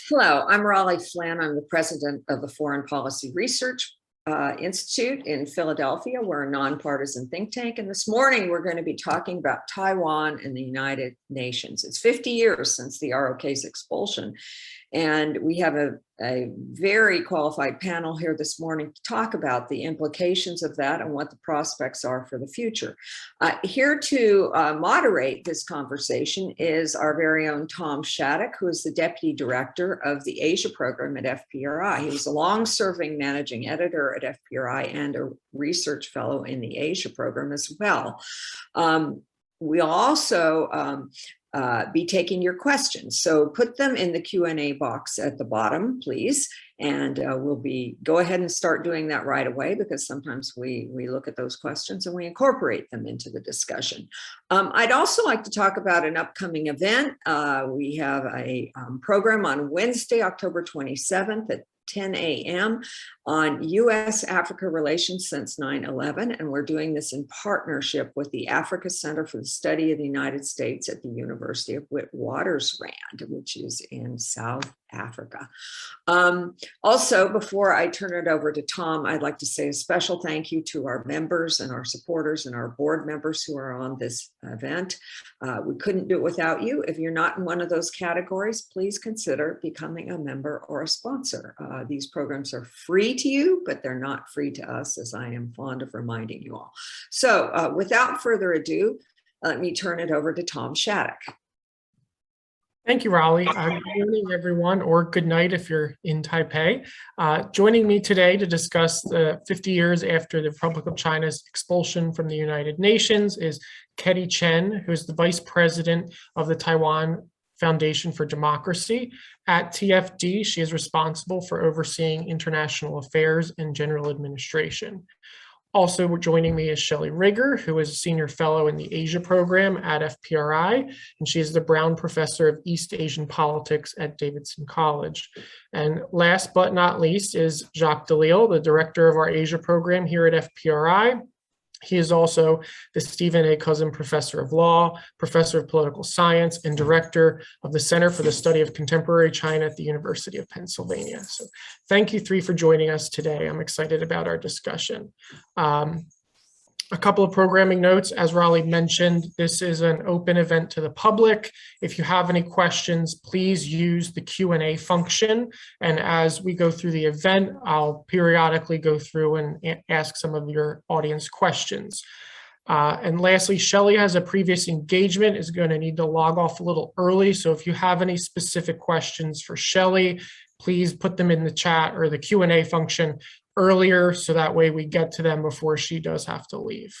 Hello, I'm Raleigh Flynn. I'm the president of the Foreign Policy Research Institute in Philadelphia. We're a nonpartisan think tank. And this morning, we're going to be talking about Taiwan and the United Nations. It's 50 years since the ROC's expulsion. And we have a very qualified panel here this morning to talk about the implications of that and what the prospects are for the future. Here to moderate this conversation is our very own Tom Shattuck, who is the deputy director of the Asia program at FPRI. He was a long-serving managing editor at FPRI and a research fellow in the Asia program as well. We'll also be taking your questions. So put them in the Q&A box at the bottom, please. And we'll go ahead and start doing that right away, because sometimes we look at those questions and we incorporate them into the discussion. I'd also like to talk about an upcoming event. We have a program on Wednesday, October 27th at 10 a.m. on U.S.-Africa relations since 9/11, and we're doing this in partnership with the Africa Center for the Study of the United States at the University of Witwatersrand, which is in South Africa. Also, before I turn it over to Tom, I'd like to say a special thank you to our members and our supporters and our board members who are on this event. We couldn't do it without you. If you're not in one of those categories, please consider becoming a member or a sponsor. These programs are free to you, but they're not free to us, as I am fond of reminding you all. So without further ado, let me turn it over to Tom Shattuck. Thank you, Raleigh. Good morning, everyone, or good night if you're in Taipei. Joining me today to discuss the 50 years after the Republic of China's expulsion from the United Nations is Ketty Chen, who is the vice president of the Taiwan Foundation for Democracy. At TFD, she is responsible for overseeing international affairs and general administration. Also joining me is Shelley, who is a senior fellow in the Asia program at FPRI, and she is the Brown Professor of East Asian Politics at Davidson College. And last but not least is Jacques deLisle, the director of our Asia program here at FPRI. He is also the Stephen A. Cozen Professor of Law, Professor of Political Science, and Director of the Center for the Study of Contemporary China at the University of Pennsylvania. So thank you three for joining us today. I'm excited about our discussion. A couple of programming notes. As Raleigh mentioned, this is an open event to the public. If you have any questions, please use the Q&A function. And as we go through the event, I'll periodically go through and ask some of your audience questions. And lastly, Shelley has a previous engagement, is going to need to log off a little early. So if you have any specific questions for Shelley, please put them in the chat or the Q&A function earlier, so that way we get to them before she does have to leave.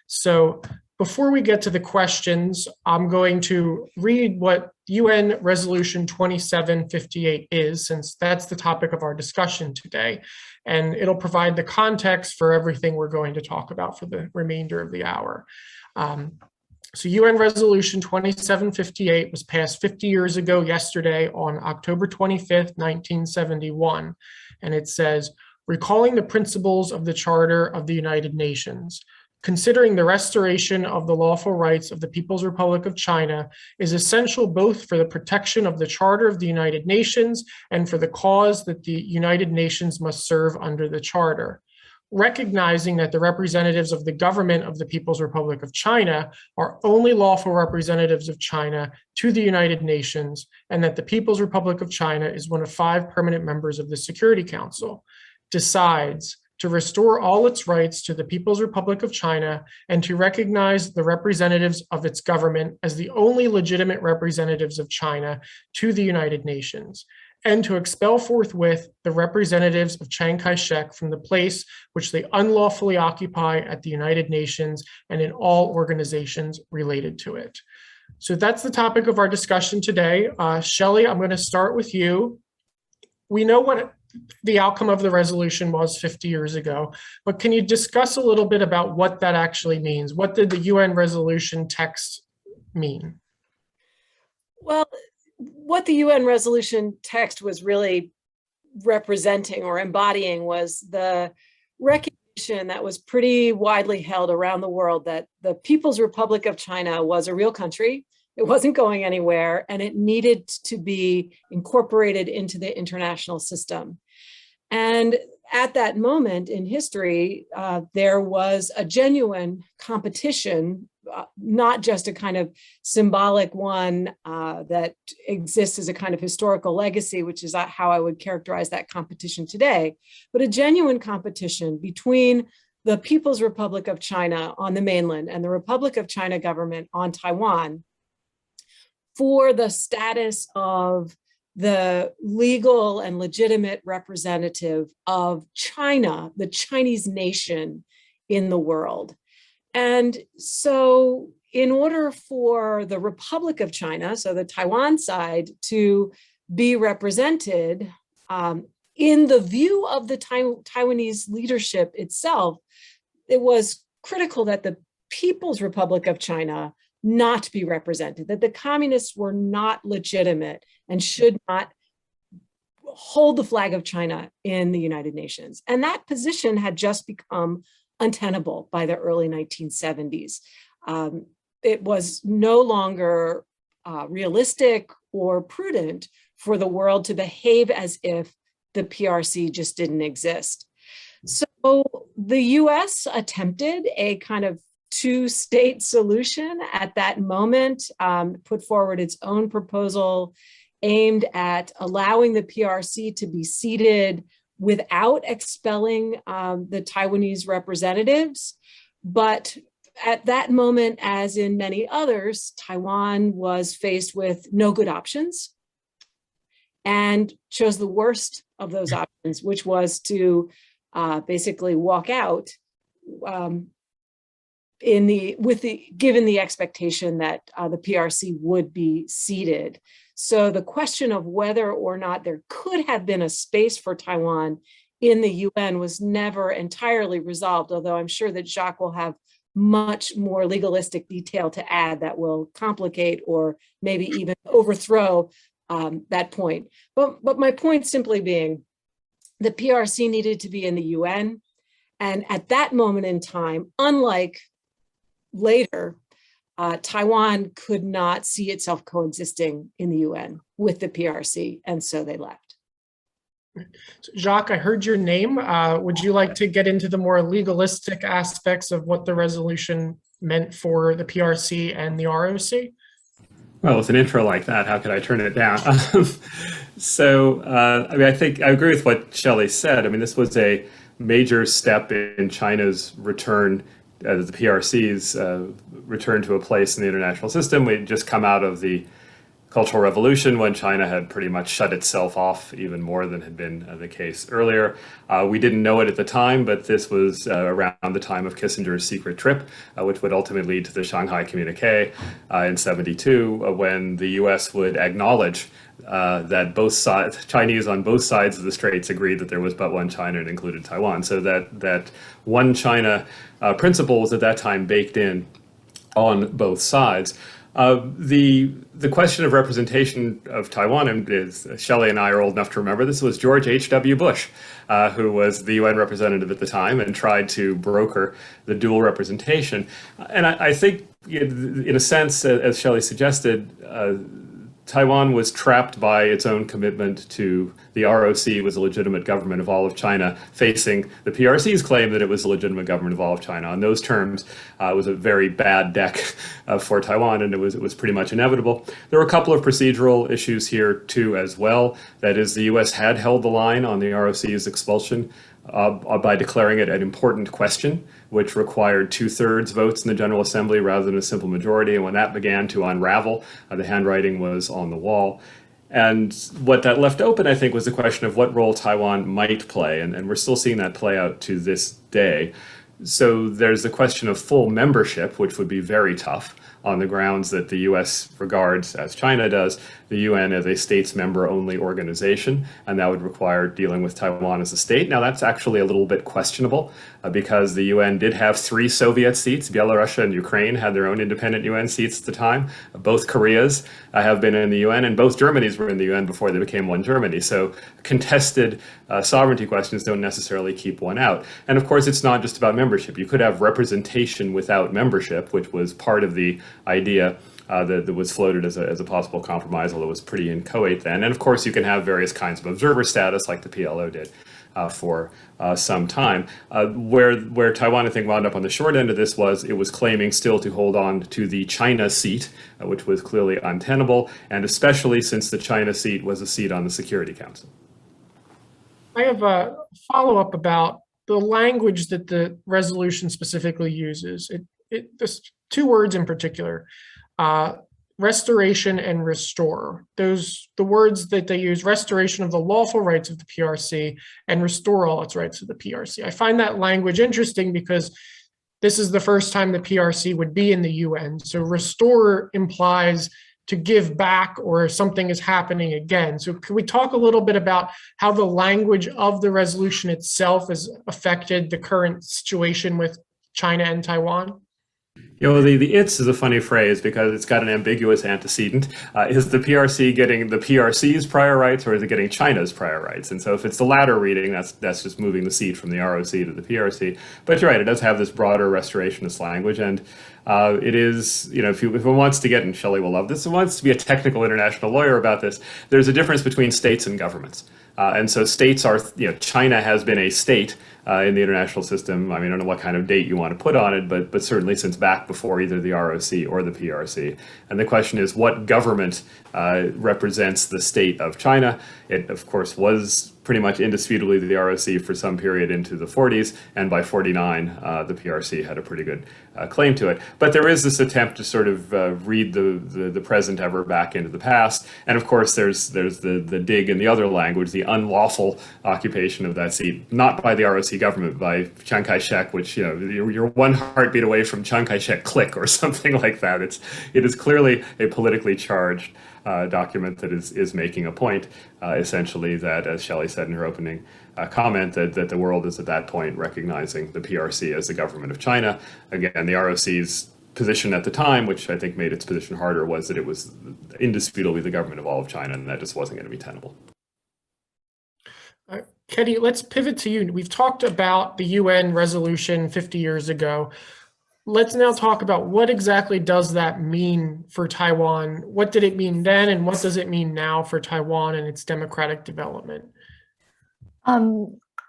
So before we get to the questions, I'm going to read what UN Resolution 2758 is, since that's the topic of our discussion today, and it'll provide the context for everything we're going to talk about for the remainder of the hour. So UN Resolution 2758 was passed 50 years ago yesterday on October 25th, 1971, and it says, recalling the principles of the Charter of the United Nations, considering the restoration of the lawful rights of the People's Republic of China is essential both for the protection of the Charter of the United Nations and for the cause that the United Nations must serve under the Charter. Recognizing that the representatives of the government of the People's Republic of China are only lawful representatives of China to the United Nations, and that the People's Republic of China is one of 5 permanent members of the Security Council, decides to restore all its rights to the People's Republic of China and to recognize the representatives of its government as the only legitimate representatives of China to the United Nations, and to expel forthwith the representatives of Chiang Kai-shek from the place which they unlawfully occupy at the United Nations and in all organizations related to it. So that's the topic of our discussion today. Shelley, I'm going to start with you. We know what the outcome of the resolution was 50 years ago, but can you discuss a little bit about what that actually means? What did the UN resolution text mean? Well, what the UN resolution text was really representing or embodying was the recognition that was pretty widely held around the world that the People's Republic of China was a real country It wasn't going anywhere, and it needed to be incorporated into the international system. And at that moment in history, there was a genuine competition, not just a kind of symbolic one that exists as a kind of historical legacy, which is how I would characterize that competition today, but a genuine competition between the People's Republic of China on the mainland and the Republic of China government on Taiwan for the status of the legal and legitimate representative of China, the Chinese nation in the world. And so in order for the Republic of China, so the Taiwan side, to be represented in the view of the Taiwanese leadership itself, it was critical that the People's Republic of China not be represented, that the communists were not legitimate and should not hold the flag of China in the United Nations. And that position had just become untenable by the early 1970s. It was no longer realistic or prudent for the world to behave as if the PRC just didn't exist. So the US attempted a kind of two-state solution at that moment, put forward its own proposal aimed at allowing the PRC to be seated without expelling the Taiwanese representatives. But at that moment, as in many others, Taiwan was faced with no good options and chose the worst of those options, which was to basically walk out given the expectation that the PRC would be seated. So the question of whether or not there could have been a space for Taiwan in the UN was never entirely resolved, although I'm sure that Jacques will have much more legalistic detail to add that will complicate or maybe even overthrow that point. But my point simply being, the PRC needed to be in the UN. And at that moment in time, unlike later, Taiwan could not see itself coexisting in the UN with the PRC, and so they left. So Jacques, I heard your name. Would you like to get into the more legalistic aspects of what the resolution meant for the PRC and the ROC? Well, with an intro like that, how could I turn it down? I think I agree with what Shelley said. I mean, this was a major step in China's return, the PRC's return to a place in the international system. We'd just come out of the Cultural Revolution when China had pretty much shut itself off even more than had been the case earlier. We didn't know it at the time, but this was around the time of Kissinger's secret trip, which would ultimately lead to the Shanghai Communique in '72, when the US would acknowledge that both sides, Chinese on both sides of the straits, agreed that there was but one China and included Taiwan. So that one China principle was at that time baked in on both sides. The question of representation of Taiwan, and Shelley and I are old enough to remember, this was George H.W. Bush, who was the UN representative at the time and tried to broker the dual representation. And I think, in a sense, as Shelley suggested, Taiwan was trapped by its own commitment to the ROC was a legitimate government of all of China, facing the PRC's claim that it was a legitimate government of all of China. On those terms, it was a very bad deck for Taiwan, and it was pretty much inevitable. There were a couple of procedural issues here too as well. That is, the US had held the line on the ROC's expulsion by declaring it an important question, which required 2/3 votes in the General Assembly rather than a simple majority. And when that began to unravel, the handwriting was on the wall. And what that left open, I think, was the question of what role Taiwan might play. And we're still seeing that play out to this day. So there's the question of full membership, which would be very tough on the grounds that the US regards, as China does, the UN as a states member only organization, and that would require dealing with Taiwan as a state. Now that's actually a little bit questionable because the UN did have 3 Soviet seats. Belarus and Ukraine had their own independent UN seats at the time. Both Koreas have been in the UN, and both Germanys were in the UN before they became one Germany. So contested sovereignty questions don't necessarily keep one out. And of course, it's not just about membership. You could have representation without membership, which was part of the idea that was floated as a possible compromise, although it was pretty inchoate then. And of course, you can have various kinds of observer status, like the PLO did for some time. Where Taiwan, I think, wound up on the short end of this was it was claiming still to hold on to the China seat, which was clearly untenable, and especially since the China seat was a seat on the Security Council. I have a follow-up about the language that the resolution specifically uses. There's two words in particular, restoration and restore. The words that they use, restoration of the lawful rights of the PRC and restore all its rights of the PRC. I find that language interesting because this is the first time the PRC would be in the UN. So restore implies to give back or something is happening again. So can we talk a little bit about how the language of the resolution itself has affected the current situation with China and Taiwan? You know, the "it's" is a funny phrase because it's got an ambiguous antecedent. Is the PRC getting the PRC's prior rights, or is it getting China's prior rights? And so if it's the latter reading, that's just moving the seat from the ROC to the PRC. But you're right, it does have this broader restorationist language. And it is, you know, if one wants to get, and Shelley will love this, if one wants to be a technical international lawyer about this, there's a difference between states and governments. And so states are, you know, China has been a state in the international system. I mean, I don't know what kind of date you want to put on it, but certainly since back before either the ROC or the PRC. And the question is, what government represents the state of China? It, of course, was pretty much indisputably the ROC for some period into the 40s, and by 49, the PRC had a pretty good claim to it. But there is this attempt to sort of read the present ever back into the past, and of course there's the dig in the other language, the unlawful occupation of that seat, not by the ROC government, by Chiang Kai-shek, which, you know, you're one heartbeat away from Chiang Kai-shek clique or something like that. It is clearly a politically charged document that is making a point, essentially, that, as Shelley said in her opening comment, that the world is at that point recognizing the PRC as the government of China. Again, the ROC's position at the time, which I think made its position harder, was that it was indisputably the government of all of China, and that just wasn't going to be tenable. Ketty, let's pivot to you. We've talked about the UN resolution 50 years ago. Let's now talk about what exactly does that mean for Taiwan? What did it mean then, and what does it mean now for Taiwan and its democratic development?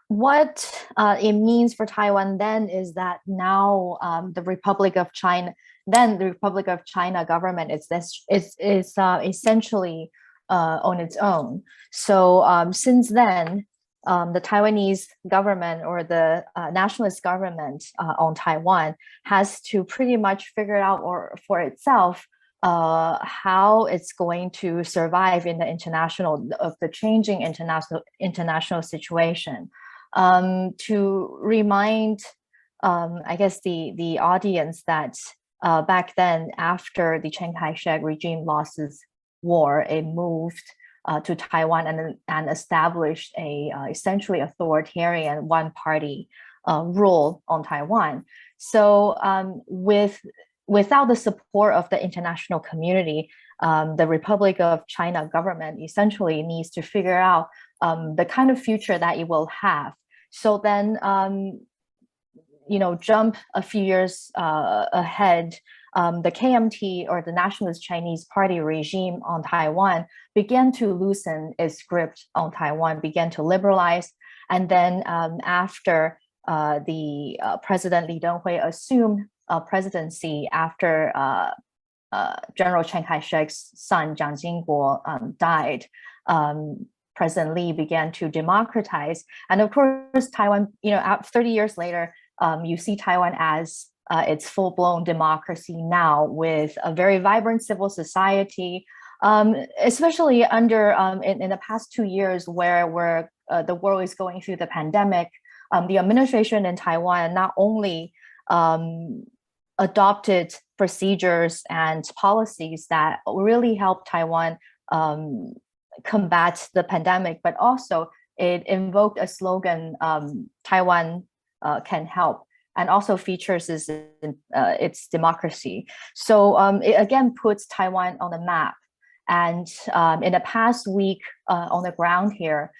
What it means for Taiwan then is that now the Republic of China, then the Republic of China government is essentially on its own. So since then, the Taiwanese government, or the nationalist government on Taiwan, has to pretty much figure out for itself how it's going to survive in the changing international situation. To remind, I guess, the audience that back then, after the Chiang Kai-shek regime lost its war, it moved to Taiwan and established a essentially authoritarian one-party rule on Taiwan. So without the support of the international community, the Republic of China government essentially needs to figure out the kind of future that it will have. So then, jump a few years ahead, the KMT, or the Nationalist Chinese Party regime on Taiwan, began to loosen its grip on Taiwan, began to liberalize. And then after the President Li Denghui assumed presidency after General Chiang Kai-shek's son, Jiang Jingguo, died, President Li began to democratize. And of course, Taiwan, 30 years later, you see Taiwan as its full-blown democracy now, with a very vibrant civil society, especially under in the past 2 years where the world is going through the pandemic. The administration in Taiwan not only adopted procedures and policies that really help Taiwan combat the pandemic, but also it invoked a slogan, Taiwan can help, and also features its democracy. So it again puts Taiwan on the map. And in the past week on the ground here,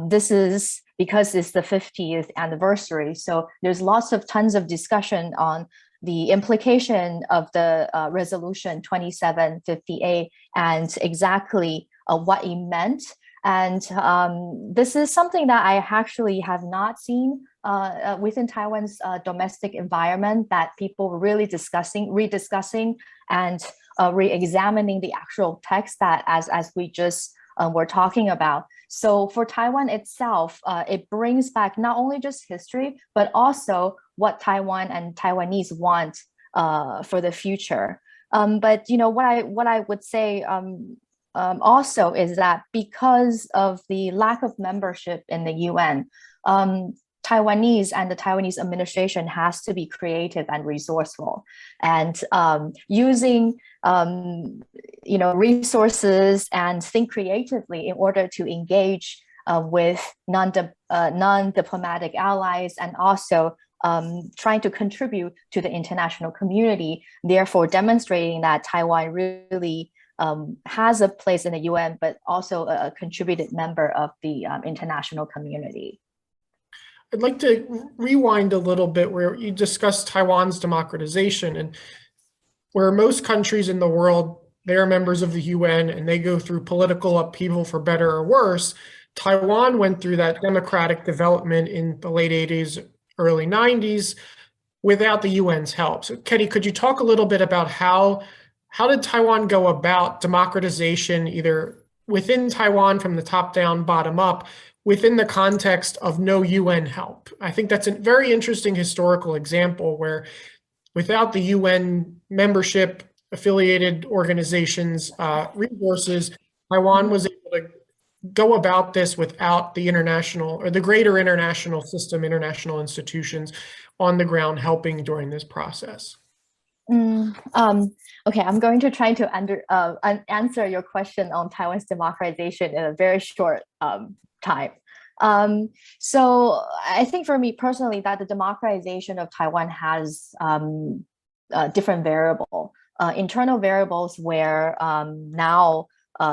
this is because it's the 50th anniversary. So there's tons of discussion on the implication of the resolution 2758 and exactly what it meant. And this is something that I actually have not seen within Taiwan's domestic environment, that people were really rediscussing and re-examining the actual text that as we just were talking about. So for Taiwan itself, it brings back not only just history, but also what Taiwan and Taiwanese want for the future. But what I would say also is that because of the lack of membership in the UN, Taiwanese and the Taiwanese administration has to be creative and resourceful, and using resources and think creatively in order to engage with non-diplomatic allies, and also trying to contribute to the international community, therefore demonstrating that Taiwan really has a place in the UN, but also a contributed member of the international community. I'd like to rewind a little bit where you discussed Taiwan's democratization, and where most countries in the world, they are members of the UN and they go through political upheaval for better or worse. Taiwan went through that democratic development in the late 80s, early 90s without the UN's help. So Ketty, could you talk a little bit about how did Taiwan go about democratization, either within Taiwan from the top down, bottom up, within the context of no UN help? I think that's a very interesting historical example where without the UN membership, affiliated organizations, resources, Taiwan was able to go about this without the international or the greater international system, international institutions on the ground helping during this process. Okay, I'm going to try to answer your question on Taiwan's democratization in a very short time. So I think for me personally, that the democratization of Taiwan has different internal variables where now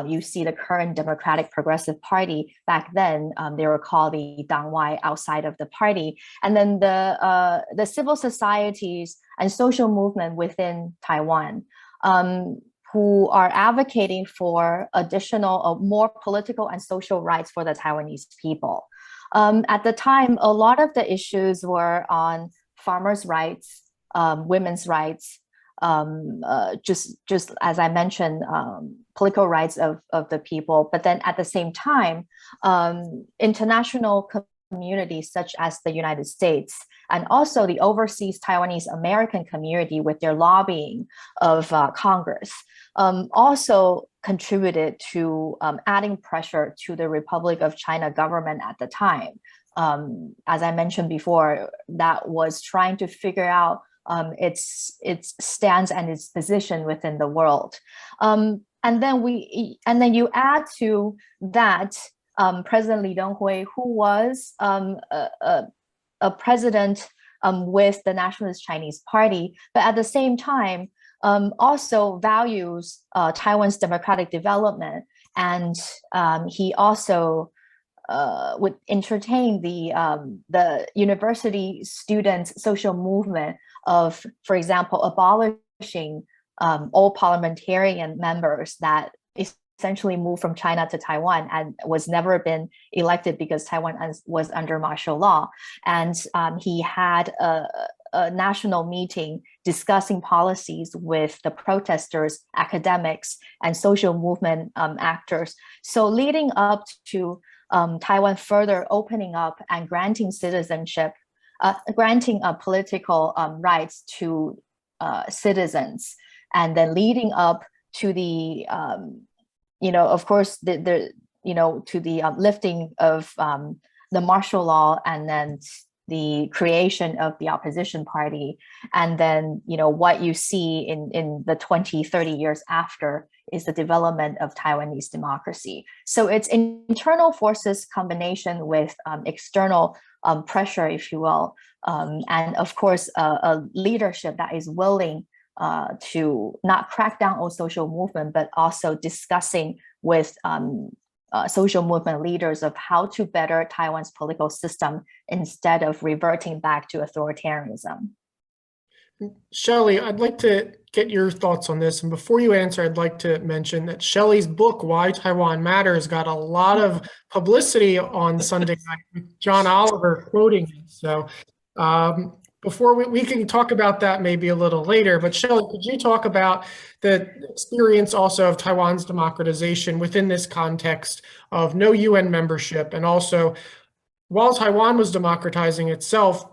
you see the current Democratic Progressive Party. Back then, they were called the Dangwai outside of the party. And then the civil societies and social movement within Taiwan, who are advocating for additional, more political and social rights for the Taiwanese people. At the time, a lot of the issues were on farmers' rights, women's rights, just as I mentioned, political rights of the people. But then at the same time, international communities such as the United States and also the overseas Taiwanese American community with their lobbying of Congress also contributed to adding pressure to the Republic of China government at the time. As I mentioned before, that was trying to figure out its stance and its position within the world. And then you add to that President Li Denghui, who was a president with the Nationalist Chinese Party, but at the same time also values Taiwan's democratic development, and he also would entertain the university students' social movement of, for example, abolishing all parliamentarian members that essentially moved from China to Taiwan and was never been elected because Taiwan was under martial law. And he had a national meeting discussing policies with the protesters, academics, and social movement actors. So leading up to Taiwan further opening up and granting citizenship, granting political rights to citizens, and then leading up to the, of course, to the lifting of the martial law, and then the creation of the opposition party. And then, what you see in the 20, 30 years after is the development of Taiwanese democracy. So it's internal forces combination with external pressure, if you will, and of course, a leadership that is willing to not crack down on social movement, but also discussing with social movement leaders of how to better Taiwan's political system instead of reverting back to authoritarianism. Shelley, I'd like to get your thoughts on this. And before you answer, I'd like to mention that Shelley's book, Why Taiwan Matters, got a lot of publicity on Sunday night with John Oliver quoting it. So before we can talk about that maybe a little later, but Shelley, could you talk about the experience also of Taiwan's democratization within this context of no UN membership, and also while Taiwan was democratizing itself,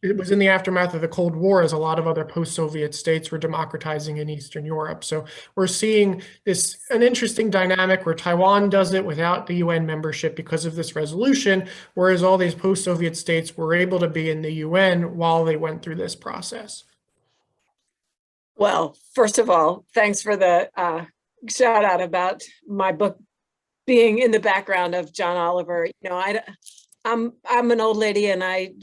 it was in the aftermath of the Cold War, as a lot of other post-Soviet states were democratizing in Eastern Europe. So we're seeing an interesting dynamic where Taiwan does it without the UN membership because of this resolution, whereas all these post-Soviet states were able to be in the UN while they went through this process. Well, first of all, thanks for the shout out about my book being in the background of John Oliver. You know, I'm an old lady and I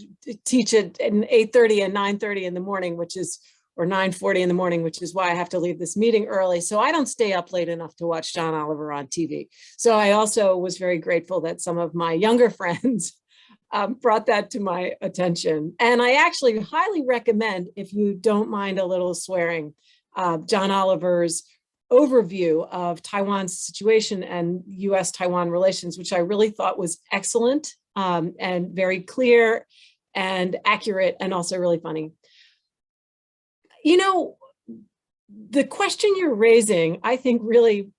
teach at 8:30 and 9:30 in the morning, or 9:40 in the morning, which is why I have to leave this meeting early. So I don't stay up late enough to watch John Oliver on TV. So I also was very grateful that some of my younger friends brought that to my attention. And I actually highly recommend, if you don't mind a little swearing, John Oliver's overview of Taiwan's situation and US-Taiwan relations, which I really thought was excellent and very clear and accurate and also really funny. You know, the question you're raising, I think really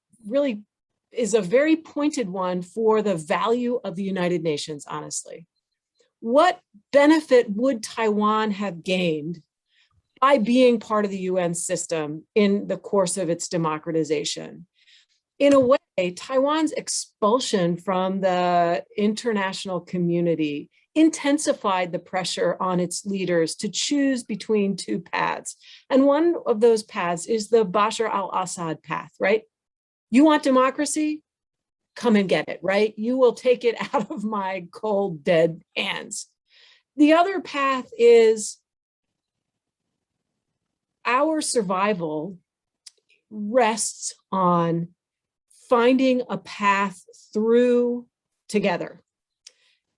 is a very pointed one for the value of the United Nations, honestly. What benefit would Taiwan have gained by being part of the UN system in the course of its democratization? In a way, Taiwan's expulsion from the international community intensified the pressure on its leaders to choose between two paths. And one of those paths is the Bashar al-Assad path, right? You want democracy? Come and get it, right? You will take it out of my cold, dead hands. The other path is our survival rests on finding a path through together.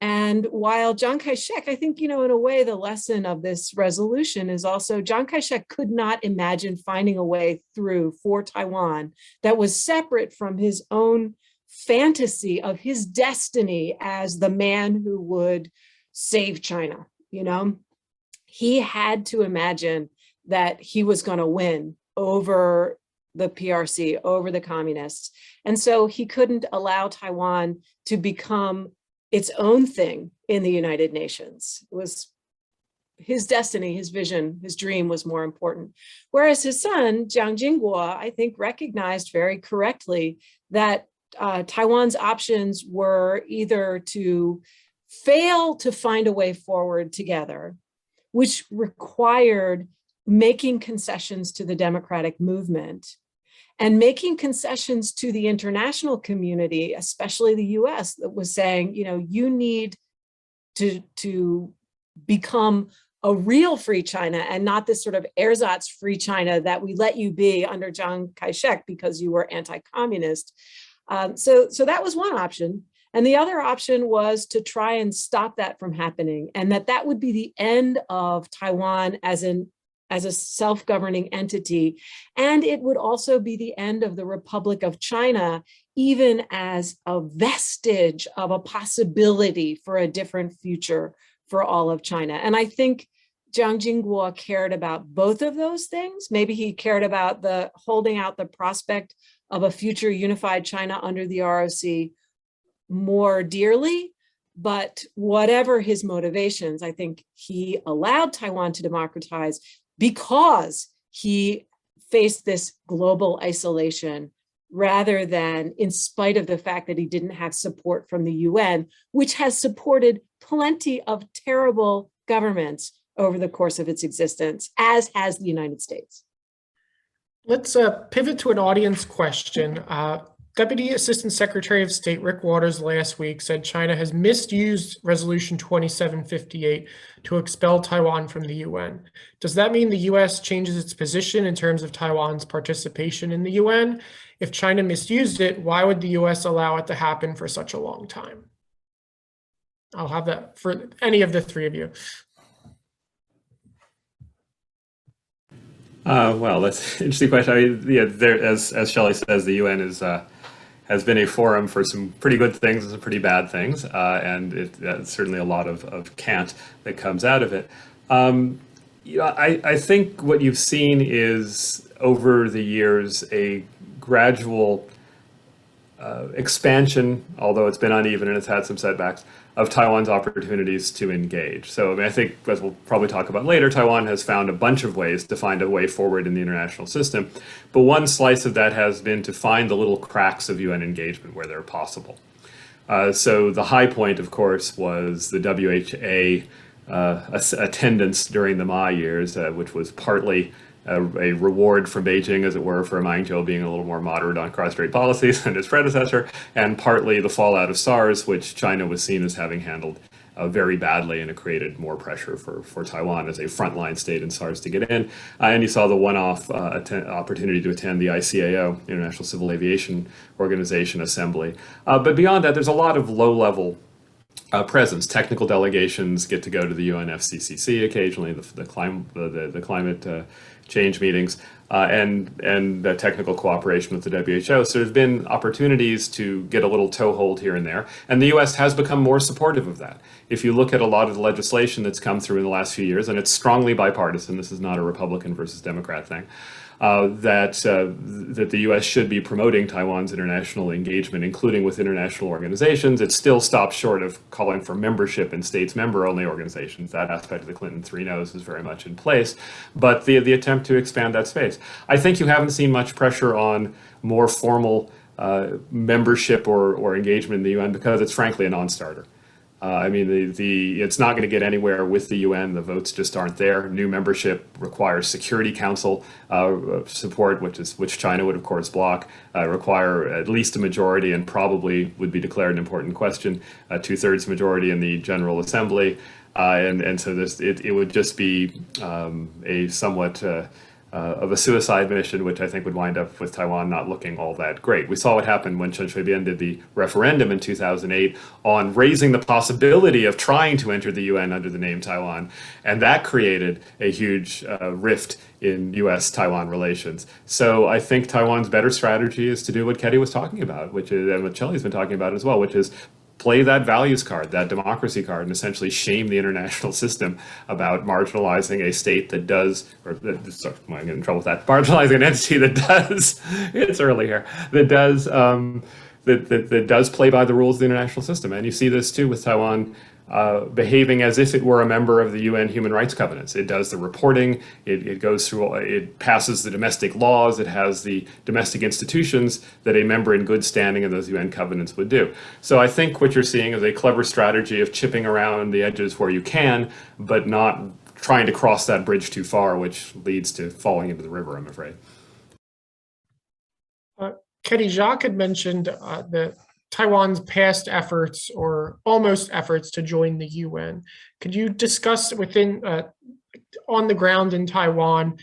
And while Chiang Kai-shek, I think, you know, in a way, the lesson of this resolution is also Chiang Kai-shek could not imagine finding a way through for Taiwan that was separate from his own fantasy of his destiny as the man who would save China. You know, he had to imagine that he was going to win over the PRC, over the communists. And so he couldn't allow Taiwan to become its own thing in the United Nations. It was his destiny, his vision, his dream was more important. Whereas his son, Jiang Jingguo, I think recognized very correctly that Taiwan's options were either to fail to find a way forward together, which required making concessions to the democratic movement and making concessions to the international community, especially the US, that was saying, you know, you need to become a real free China and not this sort of ersatz free China that we let you be under Chiang Kai-shek because you were anti-communist. So that was one option. And the other option was to try and stop that from happening, and that would be the end of Taiwan as a self-governing entity. And it would also be the end of the Republic of China, even as a vestige of a possibility for a different future for all of China. And I think Jiang Jingguo cared about both of those things. Maybe he cared about the holding out the prospect of a future unified China under the ROC more dearly, but whatever his motivations, I think he allowed Taiwan to democratize because he faced this global isolation rather than in spite of the fact that he didn't have support from the UN, which has supported plenty of terrible governments over the course of its existence, as has the United States. Let's pivot to an audience question. Deputy Assistant Secretary of State Rick Waters last week said China has misused Resolution 2758 to expel Taiwan from the UN. Does that mean the US changes its position in terms of Taiwan's participation in the UN? If China misused it, why would the US allow it to happen for such a long time? I'll have that for any of the three of you. Well, that's an interesting question. I mean, yeah, there, as Shelley says, the UN has been a forum for some pretty good things and some pretty bad things, and certainly a lot of cant that comes out of it. I think what you've seen is over the years a gradual expansion, although it's been uneven and it's had some setbacks, of Taiwan's opportunities to engage. So I mean, I think, as we'll probably talk about later, Taiwan has found a bunch of ways to find a way forward in the international system. But one slice of that has been to find the little cracks of UN engagement where they're possible. So the high point, of course, was the WHA attendance during the Ma years, which was partly a reward from Beijing, as it were, for Ma Ying-jeou being a little more moderate on cross-strait policies than his predecessor, and partly the fallout of SARS, which China was seen as having handled very badly, and it created more pressure for Taiwan as a frontline state in SARS to get in. And you saw the one-off opportunity to attend the ICAO, International Civil Aviation Organization Assembly. But beyond that, there's a lot of low-level presence. Technical delegations get to go to the UNFCCC occasionally, the climate change meetings, and technical cooperation with the WHO. So there's been opportunities to get a little toehold here and there, and the US has become more supportive of that. If you look at a lot of the legislation that's come through in the last few years, and it's strongly bipartisan, this is not a Republican versus Democrat thing, that the U.S. should be promoting Taiwan's international engagement, including with international organizations. It still stops short of calling for membership in states member-only organizations. That aspect of the Clinton 3 no's is very much in place, but the attempt to expand that space. I think you haven't seen much pressure on more formal membership or engagement in the UN because it's frankly a non-starter. I mean, it's not going to get anywhere with the UN. The votes just aren't there. New membership requires Security Council support, which China would, of course, block, require at least a majority and probably would be declared an important question, a 2/3 majority in the General Assembly. And so it would just be a somewhat of a suicide mission, which I think would wind up with Taiwan not looking all that great. We saw what happened when Chen did the referendum in 2008 on raising the possibility of trying to enter the UN under the name Taiwan, and that created a huge rift in U.S.-Taiwan relations. So I think Taiwan's better strategy is to do what Ketty was talking about, which is, and what Shelley's been talking about as well, which is play that values card, that democracy card, and essentially shame the international system about marginalizing a state that does, sorry, I'm getting in trouble with that, marginalizing an entity that does, it's early here, that does, that does play by the rules of the international system. And you see this too with Taiwan behaving as if it were a member of the UN Human Rights Covenants. It does the reporting, it goes through, it passes the domestic laws, it has the domestic institutions that a member in good standing of those UN covenants would do. So I think what you're seeing is a clever strategy of chipping around the edges where you can, but not trying to cross that bridge too far, which leads to falling into the river, I'm afraid. Ketty, Jacques had mentioned that Taiwan's past efforts or almost efforts to join the UN. Could you discuss within, on the ground in Taiwan,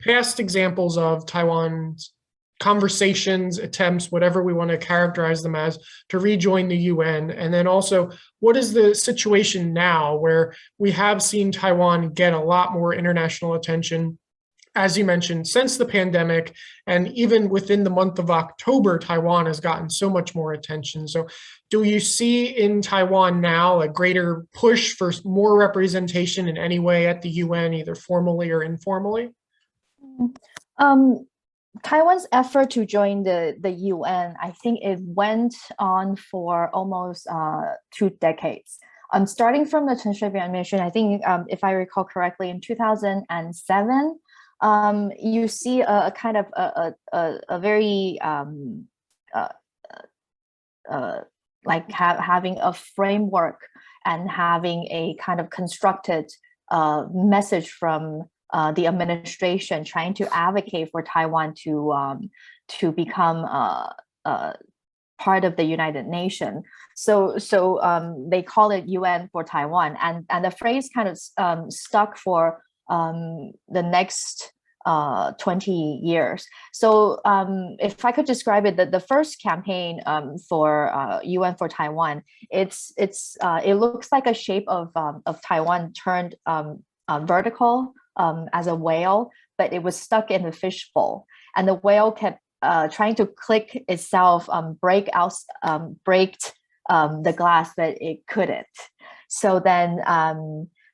past examples of Taiwan's conversations, attempts, whatever we want to characterize them as, to rejoin the UN? And then also, what is the situation now where we have seen Taiwan get a lot more international attention, as you mentioned, since the pandemic, and even within the month of October, Taiwan has gotten so much more attention. So do you see in Taiwan now a greater push for more representation in any way at the UN, either formally or informally? Taiwan's effort to join the UN, I think it went on for almost 2 decades. Starting from the Chen administration, I think if I recall correctly, in 2007, you see a kind of a very like having a framework and having a kind of constructed message from the administration trying to advocate for Taiwan to become part of the United Nations. So they call it UN for Taiwan, and the phrase kind of stuck for the next 20 years. So if I could describe it, the first campaign for UN for Taiwan, it looks like a shape of Taiwan turned vertical as a whale, but it was stuck in the fishbowl, and the whale kept trying to click itself, break the glass, but it couldn't. So then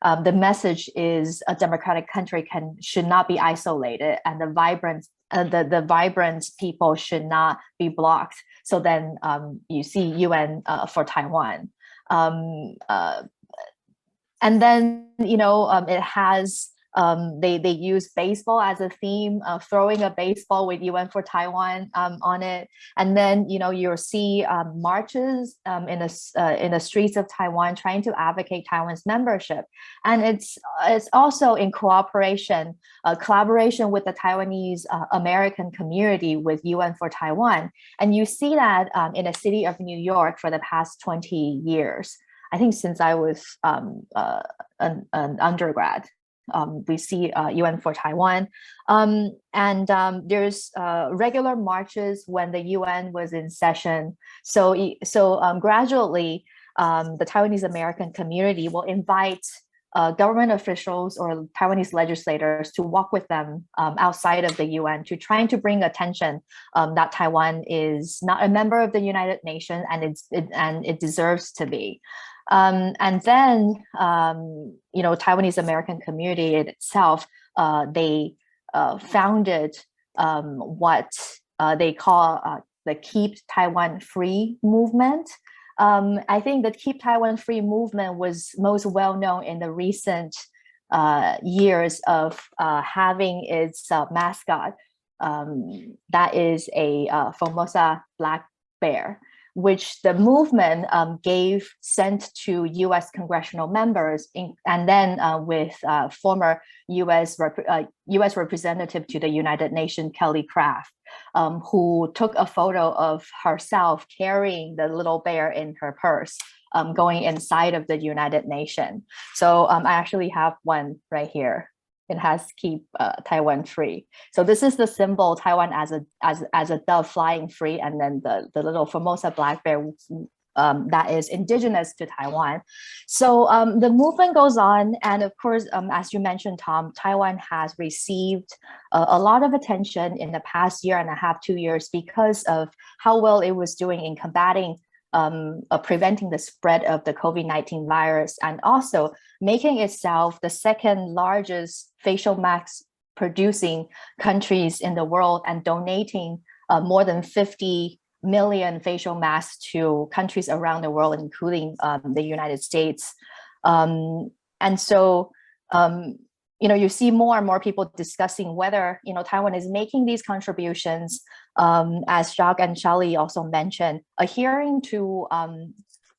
the message is a democratic country should not be isolated, and the vibrant people should not be blocked. So then you see UN for Taiwan. And then, it has, they use baseball as a theme, throwing a baseball with UN for Taiwan on it. And then, you'll see marches in the streets of Taiwan trying to advocate Taiwan's membership. And it's also in collaboration with the Taiwanese American community with UN for Taiwan. And you see that in the city of New York for the past 20 years. I think since I was an undergrad. We see UN for Taiwan, and there's regular marches when the UN was in session. So gradually, the Taiwanese American community will invite government officials or Taiwanese legislators to walk with them outside of the UN to trying to bring attention that Taiwan is not a member of the United Nations, and it deserves to be. And then, Taiwanese American community itself, they founded what they call the Keep Taiwan Free movement. I think the Keep Taiwan Free movement was most well known in the recent years of having its mascot, that is a Formosa black bear, which the movement sent to U.S. congressional members, and then with former U.S. representative to the United Nations, Kelly Craft, who took a photo of herself carrying the little bear in her purse, going inside of the United Nations. So I actually have one right here. It has Keep Taiwan Free. So this is the symbol, Taiwan as a dove flying free, and then the little Formosa black bear that is indigenous to Taiwan. So the movement goes on, and of course, as you mentioned, Tom, Taiwan has received a lot of attention in the past year and a half, 2 years, because of how well it was doing in combating preventing the spread of the COVID-19 virus, and also making itself the second largest facial mask producing countries in the world, and donating more than 50 million facial masks to countries around the world, including the United States. And so, you see more and more people discussing whether, Taiwan is making these contributions, as Jacques and Shelley also mentioned, adhering to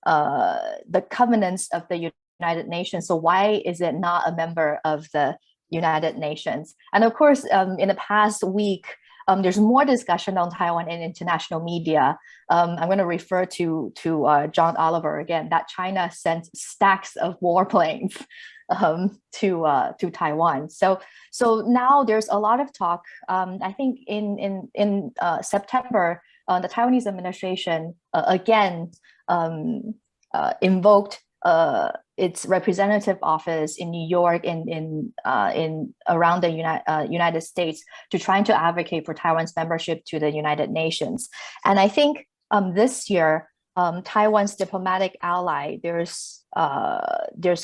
the covenants of the United Nations. So why is it not a member of the United Nations? And of course, in the past week, there's more discussion on Taiwan in international media. I'm going to refer to John Oliver again, that China sent stacks of warplanes to Taiwan. So now there's a lot of talk. I think in September, the Taiwanese administration again invoked its representative office in New York, in around the United States, to trying to advocate for Taiwan's membership to the United Nations. And I think this year, Taiwan's diplomatic ally, there's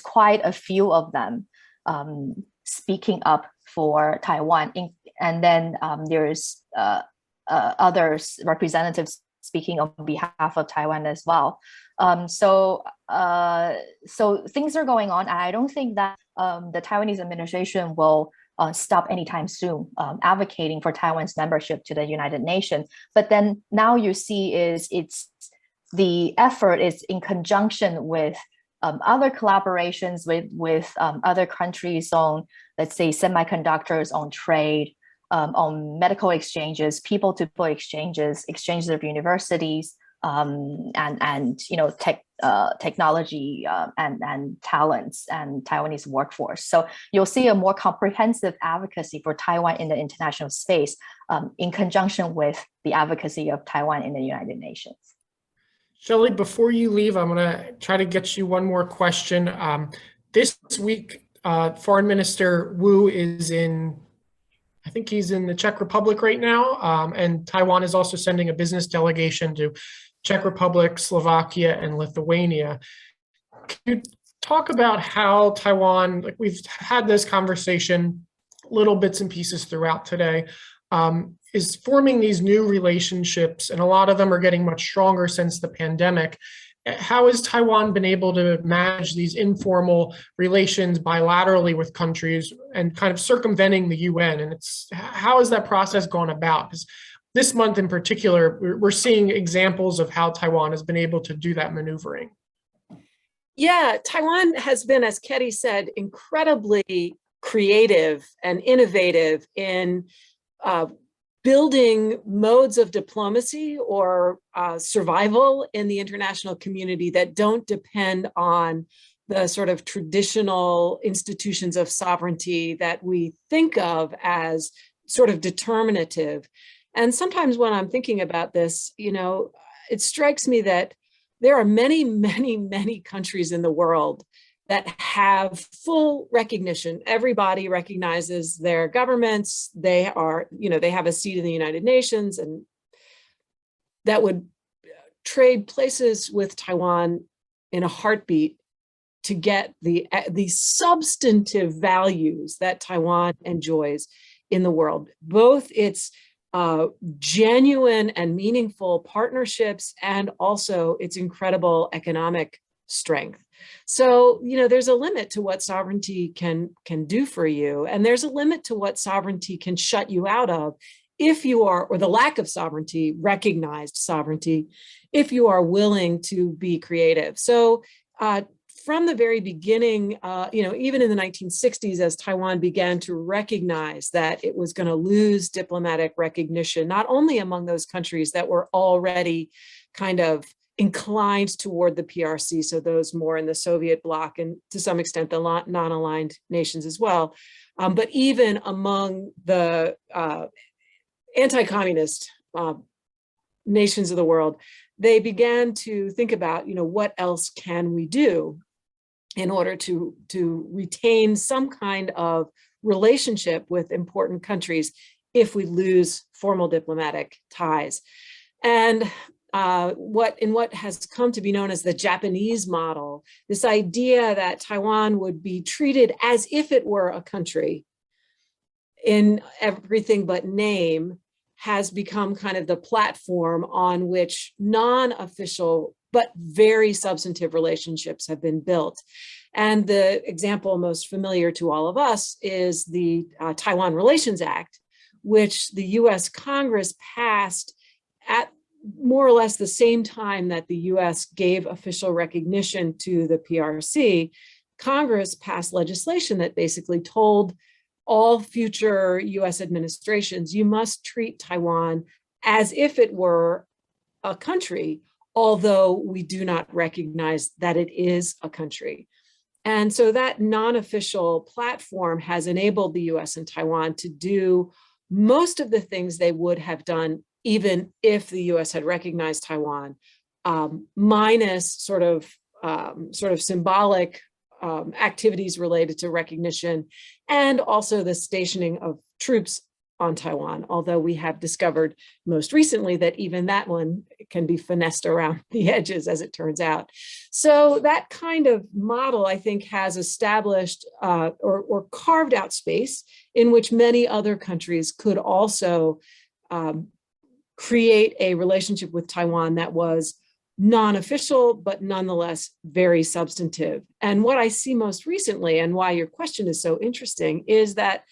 quite a few of them speaking up for Taiwan, and then there's others, representatives speaking on behalf of Taiwan as well. So things are going on, and I don't think that the Taiwanese administration will stop anytime soon advocating for Taiwan's membership to the United Nations. But then now you see the effort is in conjunction with other collaborations with other countries on, let's say, semiconductors, on trade, on medical exchanges, people-to-people exchanges of universities, and technology and talents and Taiwanese workforce. So you'll see a more comprehensive advocacy for Taiwan in the international space, in conjunction with the advocacy of Taiwan in the United Nations. Shelley, before you leave, I'm going to try to get you one more question. This week, Foreign Minister Wu is I think he's in the Czech Republic right now. And Taiwan is also sending a business delegation to Czech Republic, Slovakia, and Lithuania. Can you talk about how Taiwan, like we've had this conversation, little bits and pieces throughout today, is forming these new relationships, and a lot of them are getting much stronger since the pandemic. How has Taiwan been able to manage these informal relations bilaterally with countries and kind of circumventing the UN? And how has that process gone about? Because this month in particular, we're seeing examples of how Taiwan has been able to do that maneuvering. Yeah, Taiwan has been, as Ketty said, incredibly creative and innovative in building modes of diplomacy or survival in the international community that don't depend on the sort of traditional institutions of sovereignty that we think of as sort of determinative. And sometimes when I'm thinking about this, it strikes me that there are many, many, many countries in the world that have full recognition. Everybody recognizes their governments. They are, they have a seat in the United Nations, and that would trade places with Taiwan in a heartbeat to get the substantive values that Taiwan enjoys in the world, both its genuine and meaningful partnerships and also its incredible economic strength. So, there's a limit to what sovereignty can do for you. And there's a limit to what sovereignty can shut you out of if you are, or the lack of sovereignty, recognized sovereignty, if you are willing to be creative. So from the very beginning, even in the 1960s, as Taiwan began to recognize that it was going to lose diplomatic recognition, not only among those countries that were already kind of inclined toward the PRC, so those more in the Soviet bloc and to some extent the non-aligned nations as well, but even among the anti-communist nations of the world, they began to think about, what else can we do in order to retain some kind of relationship with important countries if we lose formal diplomatic ties. And what has come to be known as the Japanese model, this idea that Taiwan would be treated as if it were a country in everything but name, has become kind of the platform on which non-official but very substantive relationships have been built. And the example most familiar to all of us is the Taiwan Relations Act, which the US Congress passed at more or less the same time that the US gave official recognition to the PRC. Congress passed legislation that basically told all future US administrations, you must treat Taiwan as if it were a country, although we do not recognize that it is a country. And so that non-official platform has enabled the US and Taiwan to do most of the things they would have done even if the US had recognized Taiwan, minus sort of symbolic activities related to recognition, and also the stationing of troops on Taiwan, although we have discovered most recently that even that one can be finessed around the edges, as it turns out. So that kind of model, I think, has established or carved out space in which many other countries could also create a relationship with Taiwan that was non-official, but nonetheless very substantive. And what I see most recently, and why your question is so interesting, is that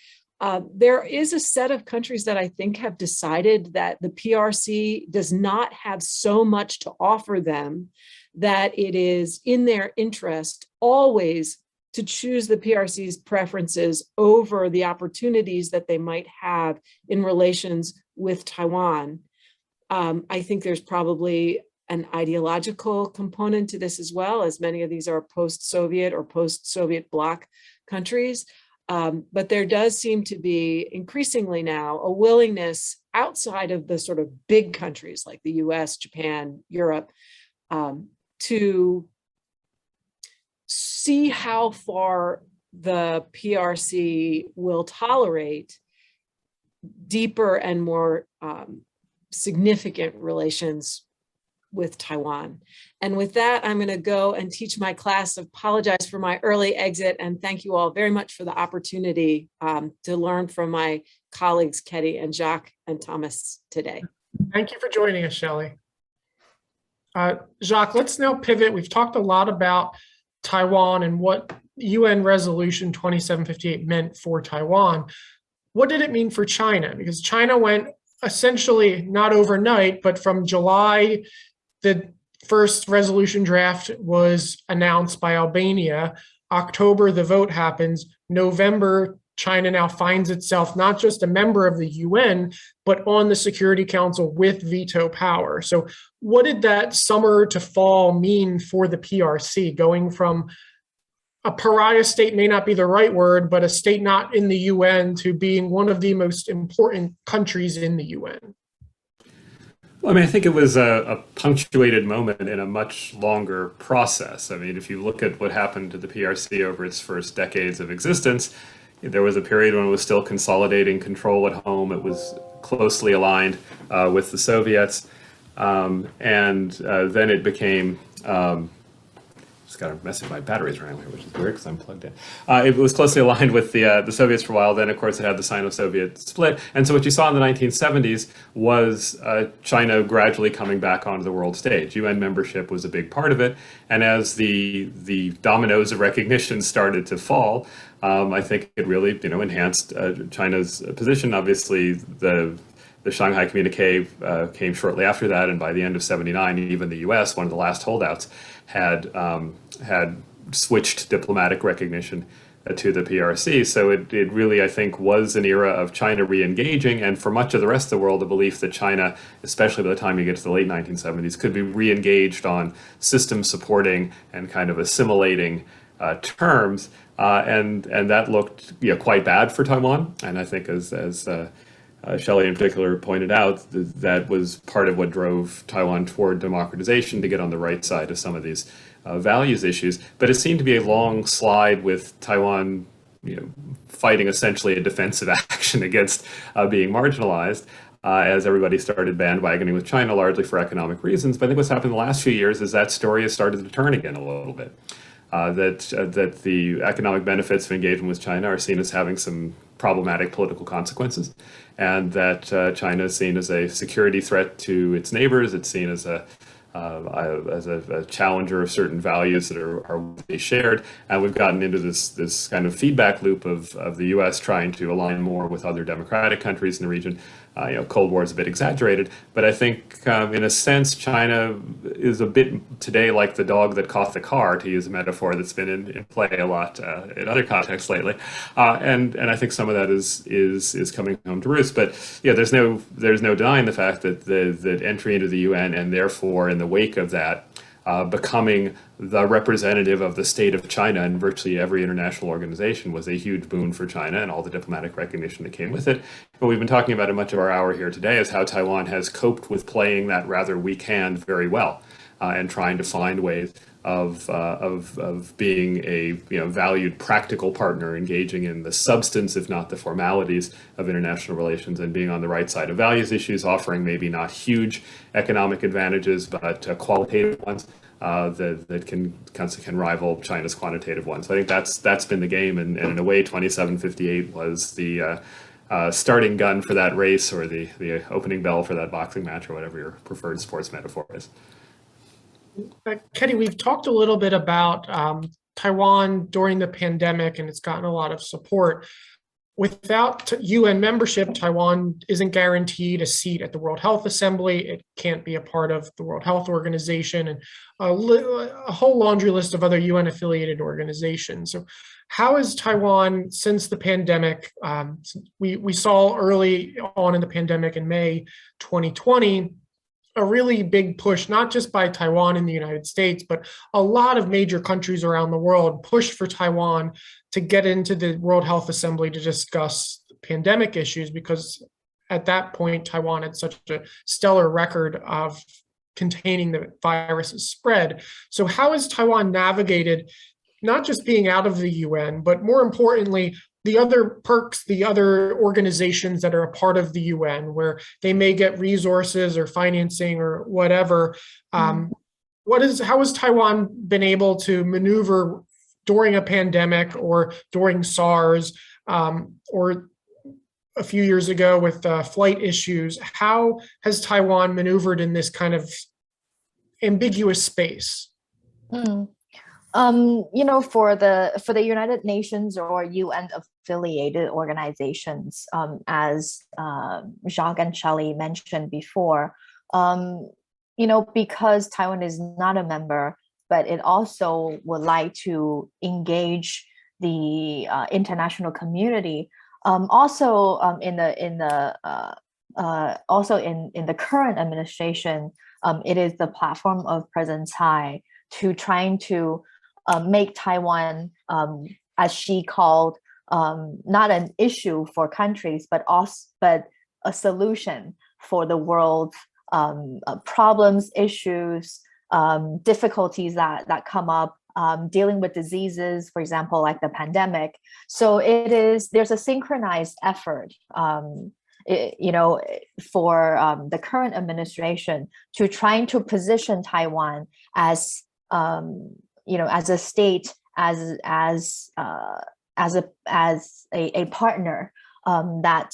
there is a set of countries that I think have decided that the PRC does not have so much to offer them that it is in their interest always to choose the PRC's preferences over the opportunities that they might have in relations with Taiwan. I think there's probably an ideological component to this as well, as many of these are post-Soviet or post-Soviet bloc countries. But there does seem to be increasingly now a willingness outside of the sort of big countries like the US, Japan, Europe, to see how far the PRC will tolerate deeper and more significant relations with Taiwan. And with that, I'm going to go and teach my class. Apologize for my early exit, and thank you all very much for the opportunity to learn from my colleagues, Ketty and Jacques and Thomas today. Thank you for joining us, Shelley. Jacques, let's now pivot. We've talked a lot about Taiwan and what UN Resolution 2758 meant for Taiwan. What did it mean for China? Because China went essentially not overnight, but from July, the first resolution draft was announced by Albania. October, the vote happens. November, China now finds itself not just a member of the UN, but on the Security Council with veto power. So what did that summer to fall mean for the PRC, going from a pariah state may not be the right word, but a state not in the UN to being one of the most important countries in the UN? Well, I mean, I think it was a punctuated moment in a much longer process. I mean, if you look at what happened to the PRC over its first decades of existence, there was a period when it was still consolidating control at home. It was closely aligned with the Soviets. And then it became, just got a message, my batteries ran here, which is weird because I'm plugged in. It was closely aligned with the Soviets for a while. Then, of course, it had the Sino-Soviet split. And so what you saw in the 1970s was China gradually coming back onto the world stage. UN membership was a big part of it. And as the dominoes of recognition started to fall, I think it really, enhanced China's position. Obviously, the Shanghai Communique came shortly after that, and by the end of '79, even the U.S., one of the last holdouts, had switched diplomatic recognition to the PRC. So it really, I think, was an era of China re-engaging, and for much of the rest of the world, the belief that China, especially by the time you get to the late 1970s, could be re-engaged on system supporting and kind of assimilating terms, and that looked quite bad for Taiwan. And I think as Shelley in particular pointed out, that was part of what drove Taiwan toward democratization, to get on the right side of some of these values issues. But it seemed to be a long slide with Taiwan, fighting essentially a defensive action against being marginalized, as everybody started bandwagoning with China, largely for economic reasons. But I think what's happened in the last few years is that story has started to turn again a little bit. That the economic benefits of engagement with China are seen as having some problematic political consequences, and that China is seen as a security threat to its neighbors. It's seen as a challenger of certain values that are shared, and we've gotten into this kind of feedback loop of the U.S. trying to align more with other democratic countries in the region. Cold War is a bit exaggerated, but I think in a sense China is a bit today like the dog that caught the car, to use a metaphor that's been in play a lot in other contexts lately, and I think some of that is coming home to roost. But there's no denying the fact that entry into the UN, and therefore in the wake of that, becoming the representative of the state of China in virtually every international organization, was a huge boon for China, and all the diplomatic recognition that came with it. What we've been talking about in much of our hour here today is how Taiwan has coped with playing that rather weak hand very well, and trying to find ways of being a valued practical partner, engaging in the substance, if not the formalities, of international relations, and being on the right side of values issues, offering maybe not huge economic advantages, but qualitative ones that can rival China's quantitative ones. So I think that's been the game, and in a way, 2758 was the starting gun for that race, or the opening bell for that boxing match, or whatever your preferred sports metaphor is. Ketty, we've talked a little bit about Taiwan during the pandemic, and it's gotten a lot of support. Without UN membership, Taiwan isn't guaranteed a seat at the World Health Assembly. It can't be a part of the World Health Organization, and a whole laundry list of other UN-affiliated organizations. So how is Taiwan, since the pandemic, we saw early on in the pandemic in May 2020, a really big push, not just by Taiwan in the United States, but a lot of major countries around the world pushed for Taiwan to get into the World Health Assembly to discuss pandemic issues, because at that point, Taiwan had such a stellar record of containing the virus's spread. So how has Taiwan navigated not just being out of the UN, but more importantly, the other perks, the other organizations that are a part of the UN, where they may get resources or financing or whatever. How has Taiwan been able to maneuver during a pandemic or during SARS, or a few years ago with flight issues? How has Taiwan maneuvered in this kind of ambiguous space? For the United Nations or UN affiliated organizations, as Jacques and Shelley mentioned before, because Taiwan is not a member, but it also would like to engage the international community. Also in the current administration, it is the platform of President Tsai to trying to make Taiwan, as she called, not an issue for countries, but a solution for the world's problems, issues, difficulties that come up, dealing with diseases, for example, like the pandemic. So there's a synchronized effort, for the current administration to trying to position Taiwan as as a state, as a partner that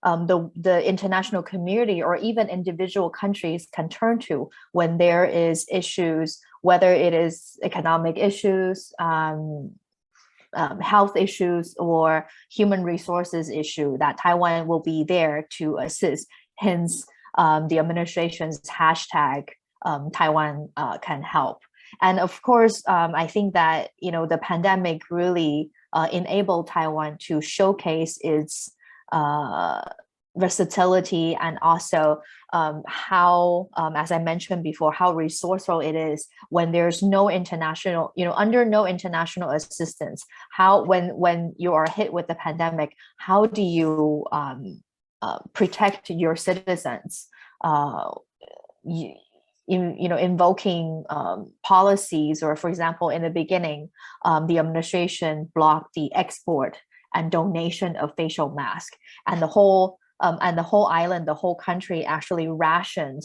the international community or even individual countries can turn to when there is issues, whether it is economic issues, health issues, or human resources issue, that Taiwan will be there to assist. Hence, the administration's hashtag Taiwan can help. And of course, I think that the pandemic really enabled Taiwan to showcase its versatility, and also how, as I mentioned before, how resourceful it is when there's no international, under no international assistance. How when you are hit with the pandemic, how do you protect your citizens? Invoking policies, or for example, in the beginning, the administration blocked the export and donation of facial masks, and the whole island, the whole country actually rationed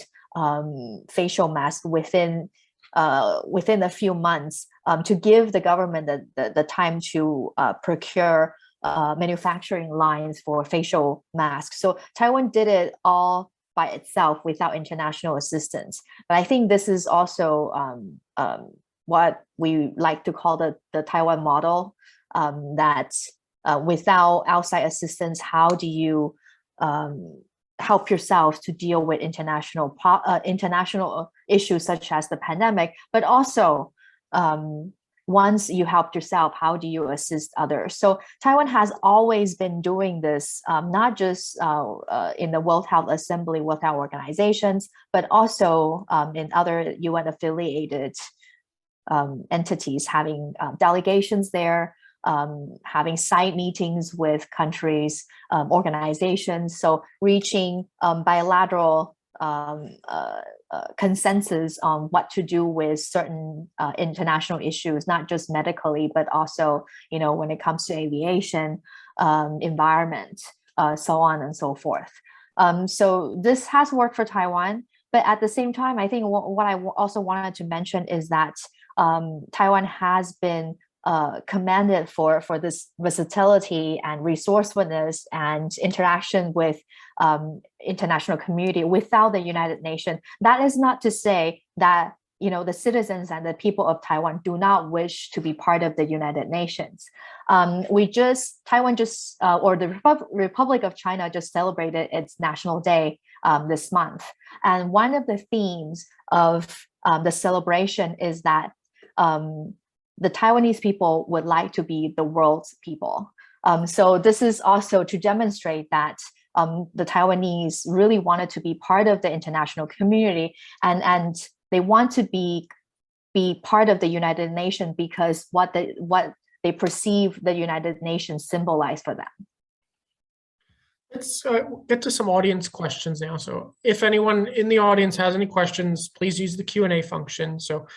facial masks within a few months to give the government the time to procure manufacturing lines for facial masks. So Taiwan did it all by itself without international assistance. But I think this is also what we like to call the Taiwan model, that without outside assistance, how do you help yourself to deal with international issues such as the pandemic, but also once you help yourself, how do you assist others? So Taiwan has always been doing this, not just in the World Health Assembly, World Health Organizations, but also in other UN affiliated entities, having delegations there, having side meetings with countries, organizations, so reaching bilateral consensus on what to do with certain international issues, not just medically, but also, when it comes to aviation, environment, so on and so forth. So this has worked for Taiwan, but at the same time, I think what I also wanted to mention is that Taiwan has been commended for this versatility and resourcefulness and interaction with international community without the United Nations. That is not to say that the citizens and the people of Taiwan do not wish to be part of the United Nations. Taiwan just, or the Republic of China just celebrated its National Day this month. And one of the themes of the celebration is that the Taiwanese people would like to be the world's people. So this is also to demonstrate that the Taiwanese really wanted to be part of the international community, and they want to be part of the United Nations because what they perceive the United Nations symbolize for them. Let's get to some audience questions now. So if anyone in the audience has any questions, please use the Q&A function. So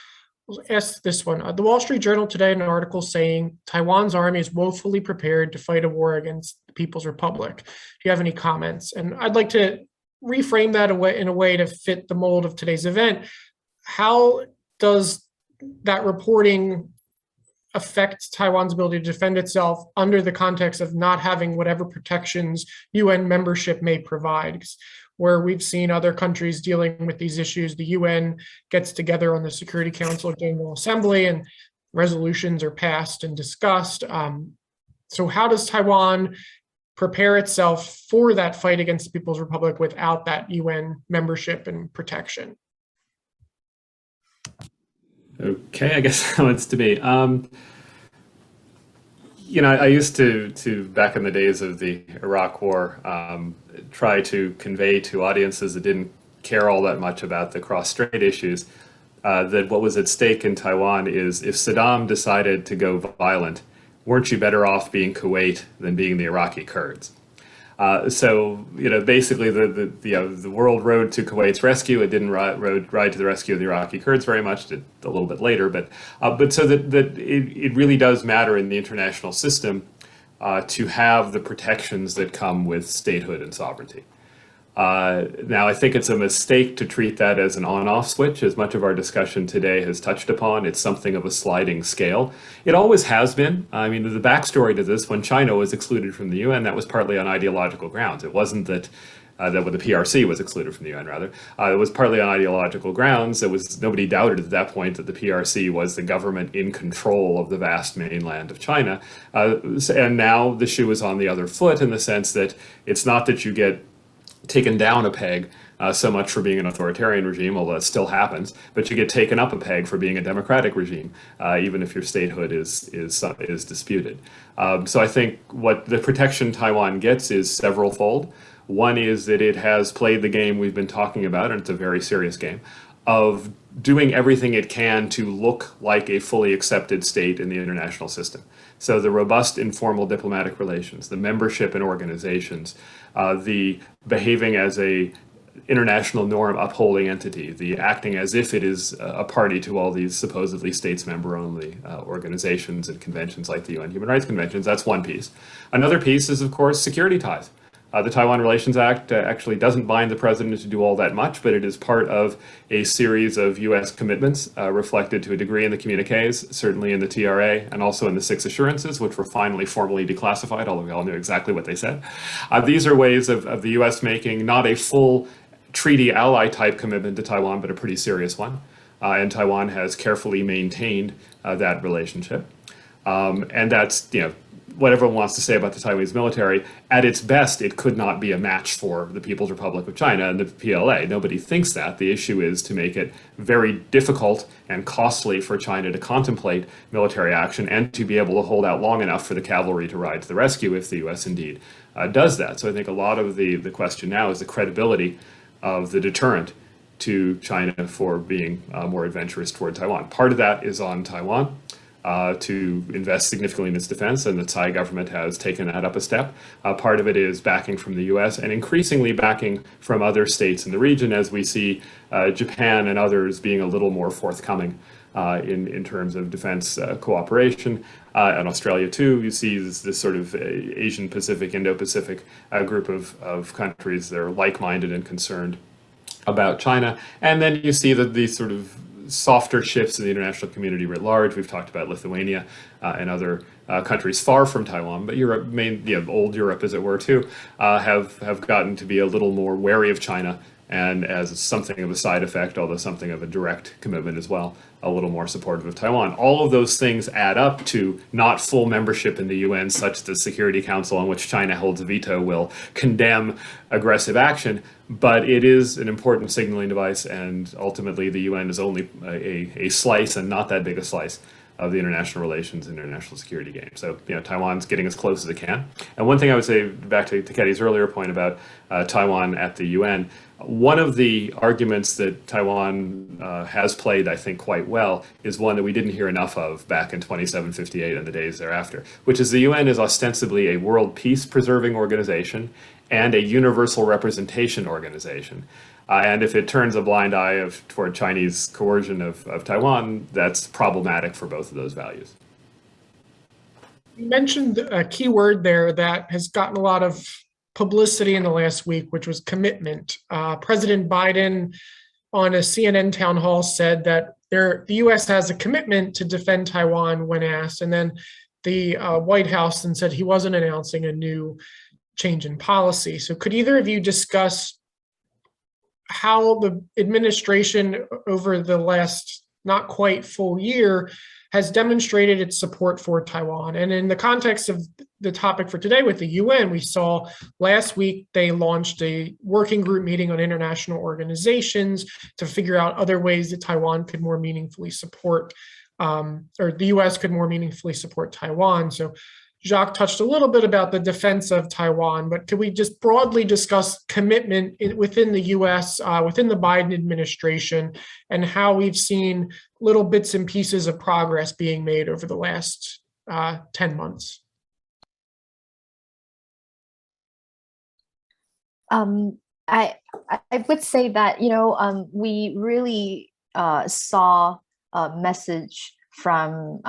I'll ask this one. The Wall Street Journal today, an article saying Taiwan's army is woefully prepared to fight a war against the People's Republic. Do you have any comments? And I'd like to reframe that in a way to fit the mold of today's event. How does that reporting affect Taiwan's ability to defend itself under the context of not having whatever protections UN membership may provide? Where we've seen other countries dealing with these issues, the UN gets together on the Security Council General Assembly and resolutions are passed and discussed. So how does Taiwan prepare itself for that fight against the People's Republic without that UN membership and protection? Okay, I guess that one's to me. I used to back in the days of the Iraq War, try to convey to audiences that didn't care all that much about the cross-strait issues, that what was at stake in Taiwan is if Saddam decided to go violent, weren't you better off being Kuwait than being the Iraqi Kurds? Basically the world rode to Kuwait's rescue. It didn't ride to the rescue of the Iraqi Kurds very much, did a little bit later, but so that it really does matter in the international system to have the protections that come with statehood and sovereignty. Now, I think it's a mistake to treat that as an on-off switch, as much of our discussion today has touched upon. It's something of a sliding scale. It always has been. I mean, the backstory to this, when China was excluded from the UN, that was partly on ideological grounds. It wasn't that when the PRC was excluded from the UN, rather. It was partly on ideological grounds. Nobody doubted at that point that the PRC was the government in control of the vast mainland of China. And now the shoe is on the other foot in the sense that it's not that you get taken down a peg so much for being an authoritarian regime, although that still happens, but you get taken up a peg for being a democratic regime, even if your statehood is disputed. So I think what the protection Taiwan gets is several-fold. One is that it has played the game we've been talking about, and it's a very serious game, of doing everything it can to look like a fully accepted state in the international system. So the robust informal diplomatic relations, the membership in organizations, the behaving as a international norm upholding entity, the acting as if it is a party to all these supposedly states member only organizations and conventions like the UN Human Rights Conventions. That's one piece. Another piece is, of course, security ties. The Taiwan Relations Act actually doesn't bind the president to do all that much, but it is part of a series of U.S. commitments reflected to a degree in the communiques, certainly in the TRA, and also in the 6 assurances, which were finally formally declassified, although we all knew exactly what they said. These are ways of the U.S. making not a full treaty ally type commitment to Taiwan, but a pretty serious one. And Taiwan has carefully maintained that relationship. And that's, what everyone wants to say about the Taiwanese military, at its best, it could not be a match for the People's Republic of China and the PLA. Nobody thinks that. The issue is to make it very difficult and costly for China to contemplate military action and to be able to hold out long enough for the cavalry to ride to the rescue if the U.S. indeed does that. So I think a lot of the question now is the credibility of the deterrent to China for being more adventurous toward Taiwan. Part of that is on Taiwan. To invest significantly in its defense, and the Tsai government has taken that up a step. Part of it is backing from the U.S. and increasingly backing from other states in the region, as we see Japan and others being a little more forthcoming in terms of defense cooperation. And Australia too, you see this sort of Asian Pacific, Indo-Pacific group of countries that are like-minded and concerned about China. And then you see that these sort of softer shifts in the international community writ large. We've talked about Lithuania and other countries far from Taiwan, but Europe, old Europe as it were too, have gotten to be a little more wary of China, and as something of a side effect, although something of a direct commitment as well, a little more supportive of Taiwan. All of those things add up to not full membership in the UN, such that the Security Council, on which China holds a veto, will condemn aggressive action, but it is an important signaling device, and ultimately the UN is only a slice, and not that big a slice, of the international relations and international security game. So, Taiwan's getting as close as it can. And one thing I would say, back to Ketty's earlier point about Taiwan at the UN, one of the arguments that Taiwan has played, I think, quite well is one that we didn't hear enough of back in 2758 and the days thereafter, which is the UN is ostensibly a world peace-preserving organization and a universal representation organization. And if it turns a blind eye toward Chinese coercion of Taiwan, that's problematic for both of those values. You mentioned a key word there that has gotten a lot of publicity in the last week, which was commitment. President Biden on a CNN town hall said that the U.S. has a commitment to defend Taiwan when asked, and then the White House then said he wasn't announcing a new change in policy. So could either of you discuss how the administration over the last not quite full year has demonstrated its support for Taiwan? And in the context of the topic for today with the UN, we saw last week they launched a working group meeting on international organizations to figure out other ways that Taiwan could more meaningfully support, or the US could more meaningfully support Taiwan. So Jacques touched a little bit about the defense of Taiwan, but could we just broadly discuss commitment within the US, within the Biden administration, and how we've seen little bits and pieces of progress being made over the last 10 months? I would say that, we really saw a message from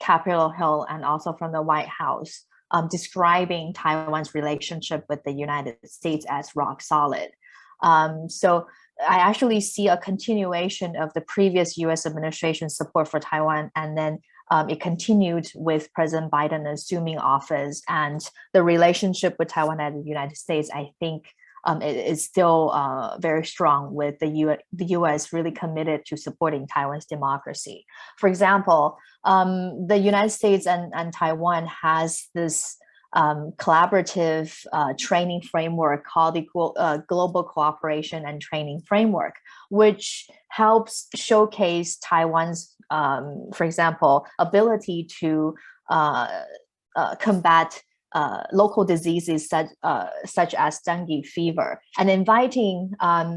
Capitol Hill and also from the White House describing Taiwan's relationship with the United States as rock solid. So I actually see a continuation of the previous US administration's support for Taiwan, and then it continued with President Biden assuming office, and the relationship with Taiwan and the United States, I think, it is still very strong, with the U.S. really committed to supporting Taiwan's democracy. For example, the United States and Taiwan has this collaborative training framework called the Global Cooperation and Training Framework, which helps showcase Taiwan's, for example, ability to combat local diseases such as dengue fever, and inviting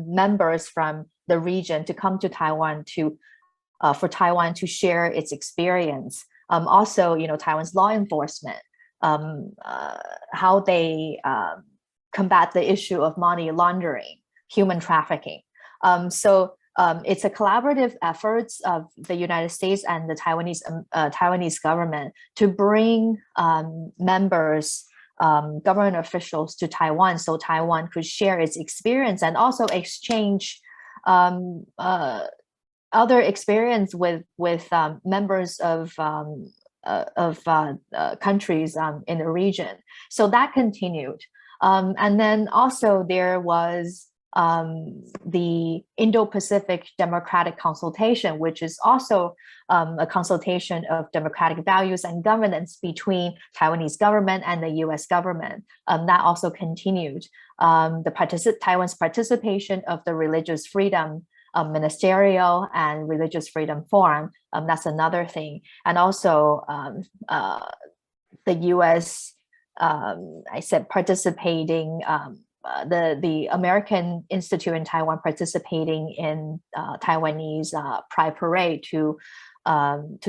members from the region to come to Taiwan for Taiwan to share its experience. Also, Taiwan's law enforcement, how they combat the issue of money laundering, human trafficking. So it's a collaborative effort of the United States and the Taiwanese government to bring members, government officials to Taiwan, so Taiwan could share its experience and also exchange other experience with members of countries in the region. So that continued, and then also there was the Indo-Pacific Democratic Consultation, which is also a consultation of democratic values and governance between Taiwanese government and the U.S. government. That also continued. Taiwan's participation of the Religious Freedom Ministerial and Religious Freedom Forum, that's another thing. And also the U.S., I said participating, the American Institute in Taiwan participating in Taiwanese Pride Parade to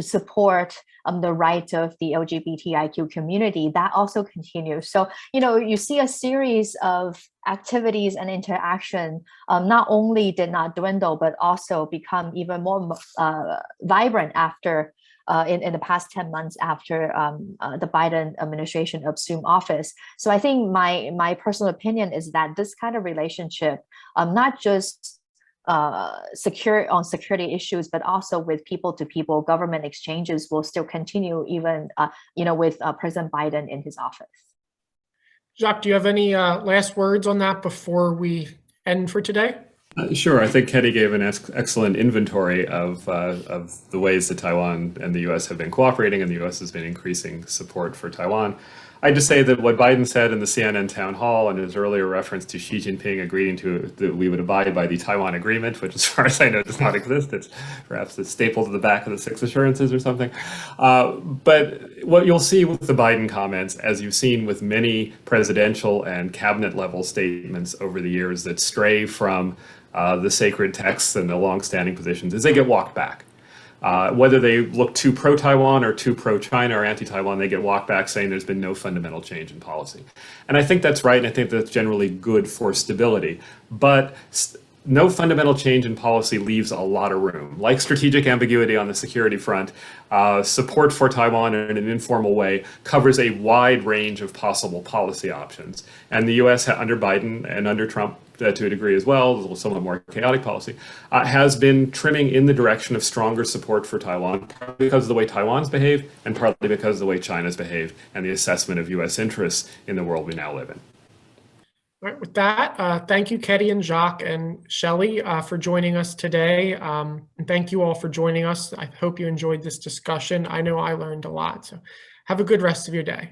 support the rights of the LGBTIQ community. That also continues. So, you see a series of activities and interaction not only did not dwindle, but also become even more vibrant after in the past 10 months after the Biden administration assumed office. So I think my personal opinion is that this kind of relationship, not just security issues, but also with people-to-people government exchanges, will still continue even with President Biden in his office. Jacques, do you have any last words on that before we end for today? Sure. I think Ketty gave an excellent inventory of the ways that Taiwan and the U.S. have been cooperating, and the U.S. has been increasing support for Taiwan. I'd just say that what Biden said in the CNN town hall and his earlier reference to Xi Jinping agreeing that we would abide by the Taiwan Agreement, which as far as I know does not exist. It's perhaps it's stapled to the back of the 6 assurances or something. But what you'll see with the Biden comments, as you've seen with many presidential and cabinet level statements over the years that stray from the sacred texts and the longstanding positions, is they get walked back. Whether they look too pro-Taiwan or too pro-China or anti-Taiwan, they get walked back saying there's been no fundamental change in policy. And I think that's right, and I think that's generally good for stability. But no fundamental change in policy leaves a lot of room. Like strategic ambiguity on the security front, support for Taiwan in an informal way covers a wide range of possible policy options. And the US under Biden and under Trump to a degree as well, a somewhat more chaotic policy, has been trimming in the direction of stronger support for Taiwan, partly because of the way Taiwan's behaved and partly because of the way China's behaved and the assessment of US interests in the world we now live in. All right, with that, thank you, Ketty and Jacques and Shelley, for joining us today. And thank you all for joining us. I hope you enjoyed this discussion. I know I learned a lot. So have a good rest of your day.